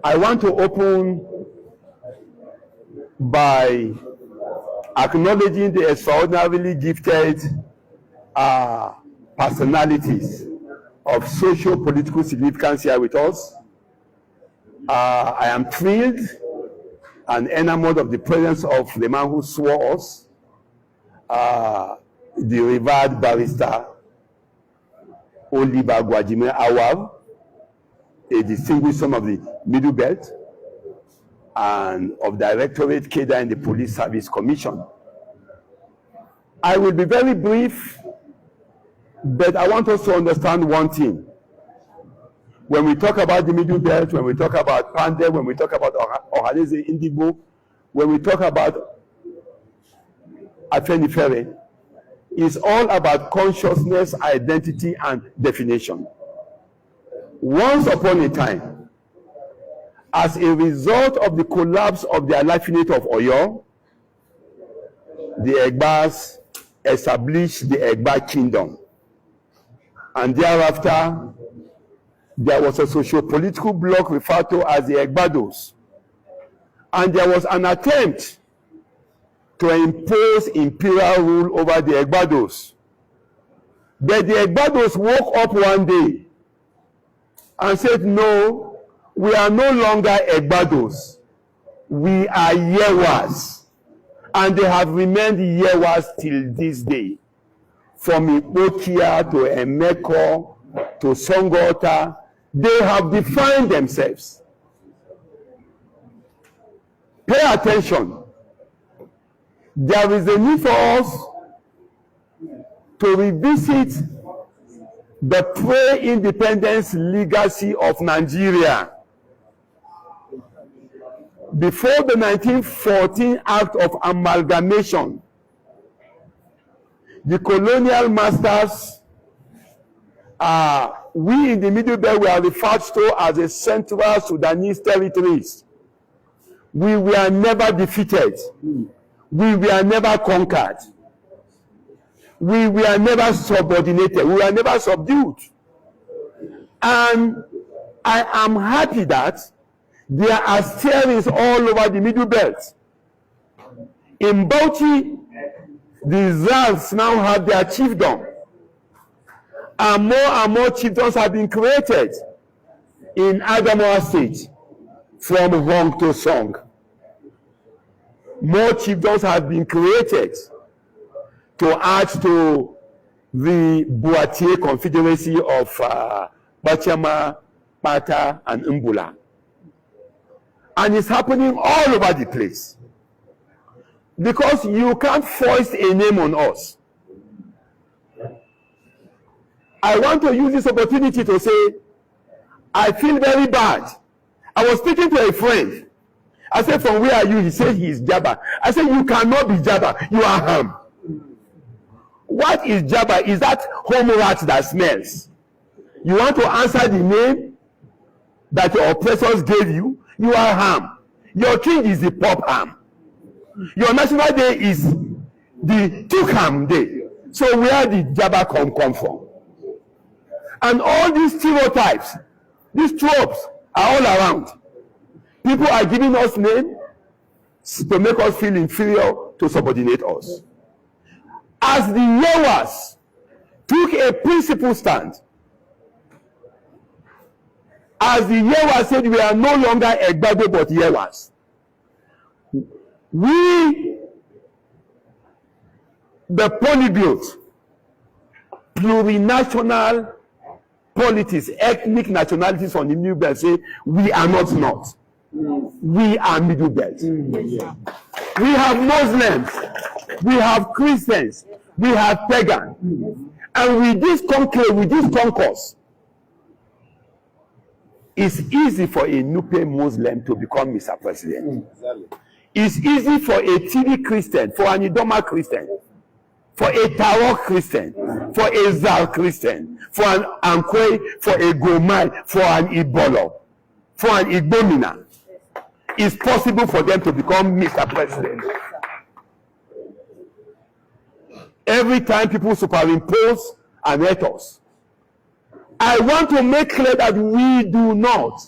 I want to open by acknowledging the extraordinarily gifted personalities of socio-political significance here with us. I am thrilled and enamored of the presence of the man who swore us, the revered barrister Oliver Gwajime Awar, a distinguished son of the Middle Belt and of Directorate Cadre in the Police Service Commission. I will be very brief, but I want us to understand one thing. When we talk about the Middle Belt, when we talk about Pande, when we talk about Ohanaeze Ndigbo, when we talk about Afenifere, it's all about consciousness, identity, and definition. Once upon a time, as a result of the collapse of the Alafinate of Oyo, the Egbas established the Egba Kingdom. And thereafter, there was a socio-political bloc referred to as the Egbados. And there was an attempt to impose imperial rule over the Egbados. But the Egbados woke up one day and said, no, we are no longer Egbados. We are Yewas. And they have remained Yewas till this day. From Ipokia to Emeko to Songota, they have defined themselves. Pay attention. There is a need for us to revisit the pre-independence legacy of Nigeria. Before the 1914 Act of Amalgamation, the colonial masters, we in the Middle Belt were referred to as the Central Sudanese territories. We were never defeated. We were never conquered. We were never subordinated. We were never subdued. And I am happy that there are stirrings all over the Middle Belt. In Bauchi, the Zals now have their chiefdom. And more chiefdoms have been created in Adamawa State, from Hong to Song. More chiefdoms have been created to add to the Boatier Confederacy of Bachama, Pata, and Mbula. And it's happening all over the place. Because you can't foist a name on us. I want to use this opportunity to say, I feel very bad. I was speaking to a friend. I said, from where are you? He said he is Jabba. I said, you cannot be Jabba. You are Ham. What is Jabba? Is that home rat that smells? You want to answer the name that your oppressors gave you? You are Ham. Your king is the Pop Ham. Your national day is the Tukam Day. So where did Jabba come from? And all these stereotypes, these tropes are all around. People are giving us names to make us feel inferior, to subordinate us. As the Yewas took a principled stand, as the Yewas said, we are no longer Egbado but Yewas. We, the polyglot, plurinational politics, ethnic nationalities on the Middle Belt say, we are not. We are Middle Belt. We have Muslims, we have Christians, we have pagan. And with this conclave, with this concourse, it's easy for a Nupe Muslim to become Mr. President. It's easy for a TV Christian, for an Idoma Christian, for a Taro Christian, for a Zal Christian, for an Ankwe, for a Gomai, for an Ibolo, for an Igbomina. It's possible for them to become Mr. President. Every time people superimpose and hate us, I want to make clear that we do not.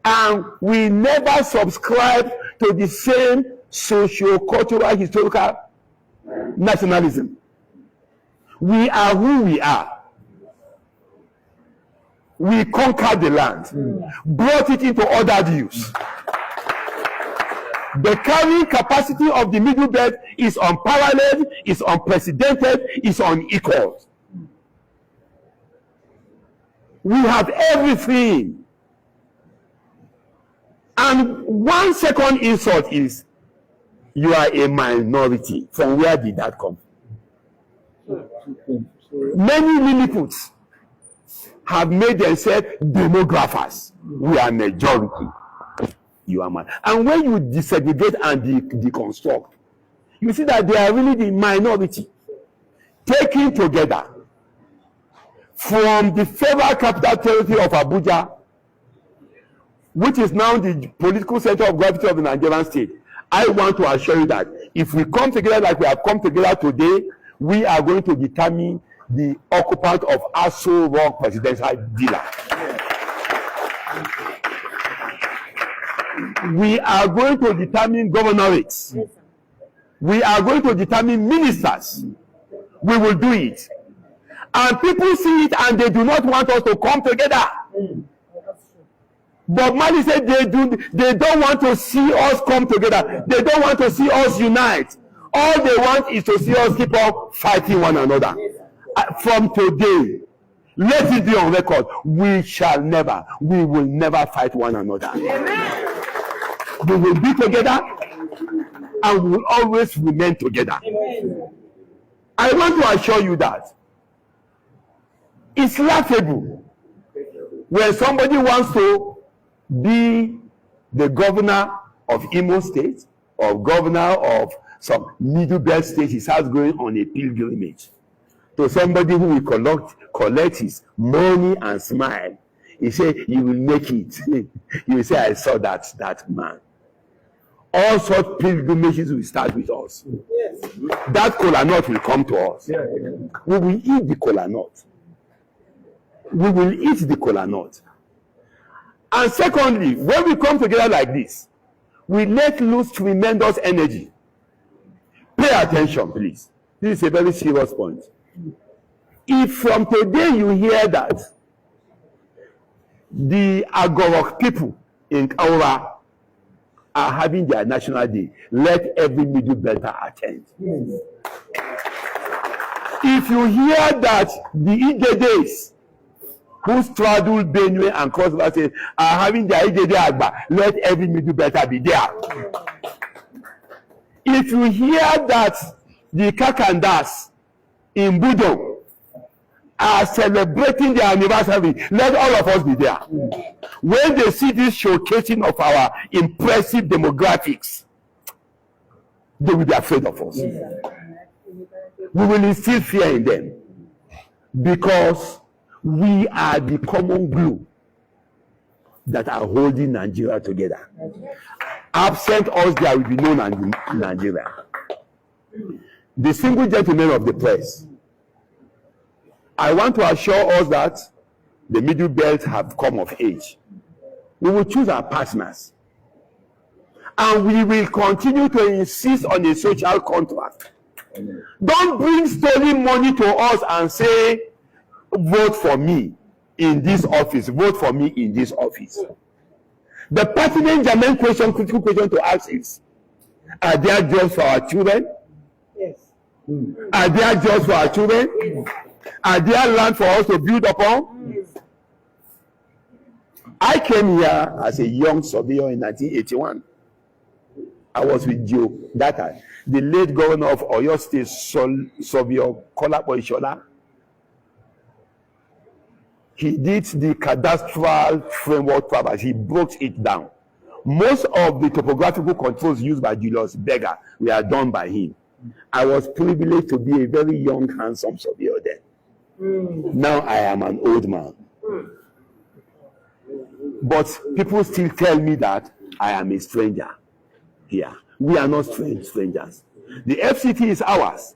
And we never subscribe to the same socio-cultural, historical nationalism. We are who we are. We conquered the land, brought it into ordered use. The carrying capacity of the Middle Belt is unparalleled, is unprecedented, is unequaled. We have everything. And one second insult is, you are a minority. From where did that come? Many Lilliputs have made themselves demographers. We are majority. You are mad. And when you desegregate and deconstruct, you see that they are really the minority. Taken together from the federal capital territory of Abuja, which is now the political center of gravity of the Nigerian state, I want to assure you that if we come together like we have come together today, we are going to determine the occupant of Aso Rock presidential villa. We are going to determine governorates. We are going to determine ministers. We will do it. And people see it and they do not want us to come together. But Mali said they don't want to see us come together. They don't want to see us unite. All they want is to see us keep on fighting one another. From today, let it be on record. We will never fight one another. Amen. We will be together and we will always remain together. Amen. I want to assure you that it's laughable when somebody wants to be the governor of Imo State or governor of some Middle Belt state. He starts going on a pilgrimage to somebody who will collect his money and smile. He say, you will make it. You will say, I saw that man. All such pilgrimages will start with us. Yes. That kola nut will come to us. Yeah. We will eat the kola nut. We will eat the kola nut. And secondly, when we come together like this, we let loose tremendous energy. Pay attention, please. This is a very serious point. If from today you hear that the Agorok people in Kaura are having their national day, let every Middle Belter attend. Yes. If you hear that the Igedes who straddle Benue and Cross River are having their Igede Agba, let every Middle Belter be there. If you hear that the Kakandas in Budon are celebrating their anniversary, let all of us be there. When they see this showcasing of our impressive demographics, they will be afraid of us. We will instill fear in them because we are the common glue that are holding Nigeria together. Absent us, there will be no Nigeria. The single gentleman of the press, I want to assure us that the Middle Belt have come of age. We will choose our partners. And we will continue to insist on a social contract. Don't bring stolen money to us and say, vote for me in this office, vote for me in this office. The pertinent germane question, critical question to ask is, are there jobs for our children? Yes. Are there jobs for our children? Yes. Are there land for us to build upon? Yes. I came here as a young surveyor in 1981. I was with Joe that time, the late governor of Oyo State, Surveyor Kolapo Ishola. He did the cadastral framework traverse. He broke it down. Most of the topographical controls used by Julius Berger were done by him. I was privileged to be a very young, handsome surveyor then. Now I am an old man. But people still tell me that I am a stranger here. We are not strangers. The FCT is ours.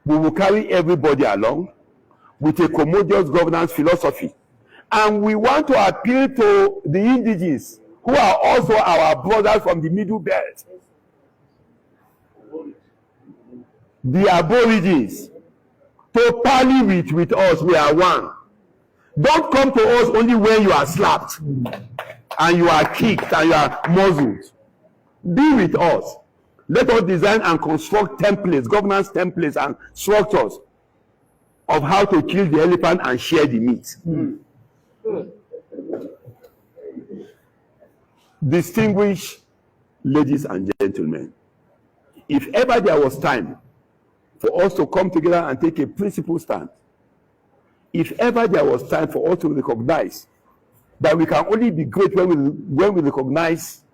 We will carry everybody along with a commodious governance philosophy. And we want to appeal to the indigenes who are also our brothers from the Middle Belt. The Aborigines, to parley with us, we are one. Don't come to us only when you are slapped and you are kicked and you are muzzled. Be with us. Let us design and construct templates, governance templates and structures of how to kill the elephant and share the meat. Distinguished ladies and gentlemen, if ever there was time for us to come together and take a principled stand, if ever there was time for us to recognize that we can only be great when we recognize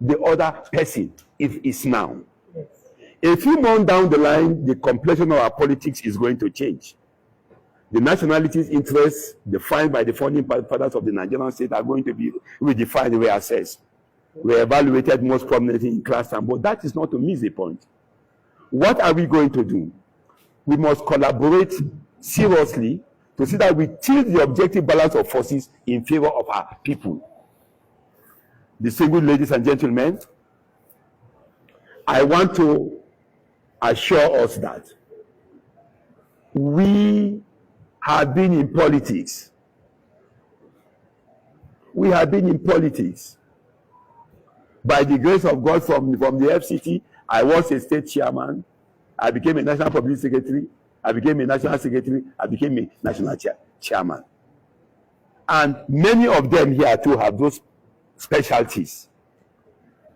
the other person, it is now. A few months down the line, the complexion of our politics is going to change. The nationalities' interests defined by the founding fathers of the Nigerian state are going to be redefined, reassessed, re-evaluated most prominently in class time. But that is not to miss the point. What are we going to do? We must collaborate seriously to see that we tilt the objective balance of forces in favor of our people. Distinguished ladies and gentlemen, I want to assure us that we have been in politics. We have been in politics. By the grace of God, from the FCT, I was a state chairman. I became a national public secretary. I became a national secretary. I became a national chairman. And many of them here too have those specialties.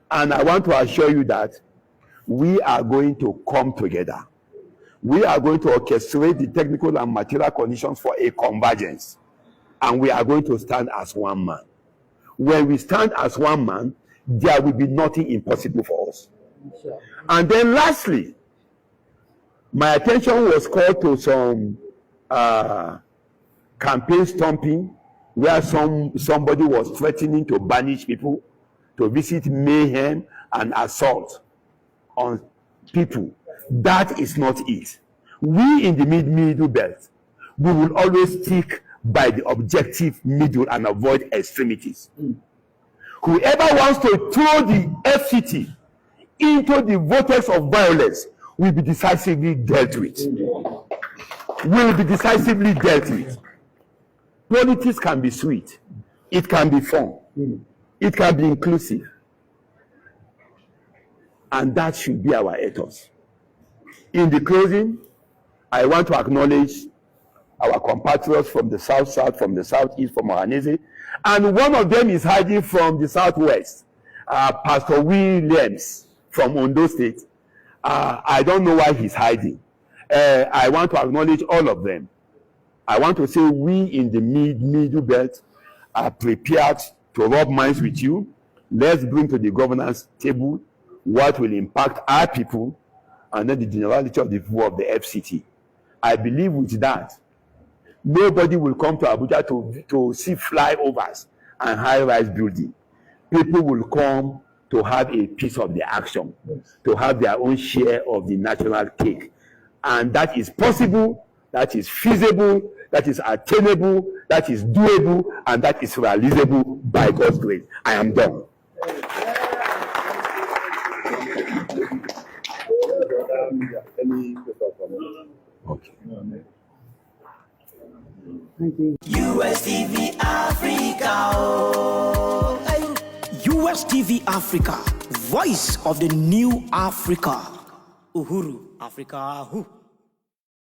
And I want to assure you that we are going to come together. We are going to orchestrate the technical and material conditions for a convergence. And we are going to stand as one man. When we stand as one man, there will be nothing impossible for us. Sure. And then lastly, my attention was called to some campaign stomping where somebody was threatening to banish people, to visit mayhem and assault on people. That is not it. We in the Middle Belt, we will always stick by the objective middle and avoid extremities. Whoever wants to throw the FCT into the vortex of violence will be decisively dealt with. Will be decisively dealt with. Politics can be sweet. It can be fun. It can be inclusive. And that should be our ethos. In the closing, I want to acknowledge our compatriots from the south, from the southeast, from Ohanese, and one of them is hiding from the southwest, Pastor Williams from Ondo State. I don't know why he's hiding. I want to acknowledge all of them. I want to say we in the Middle Belt are prepared to rub minds with you. Let's bring to the governance table what will impact our people and then the generality of the view of the FCT. I believe with that, nobody will come to Abuja to see flyovers and high-rise building. People will come to have a piece of the action, to have their own share of the national cake. And that is possible, that is feasible, that is attainable, that is doable, and that is realizable by God's grace. I am done. Okay. Thank you. USTV Africa. Oh. USTV Africa, voice of the new Africa. Uhuru Africa.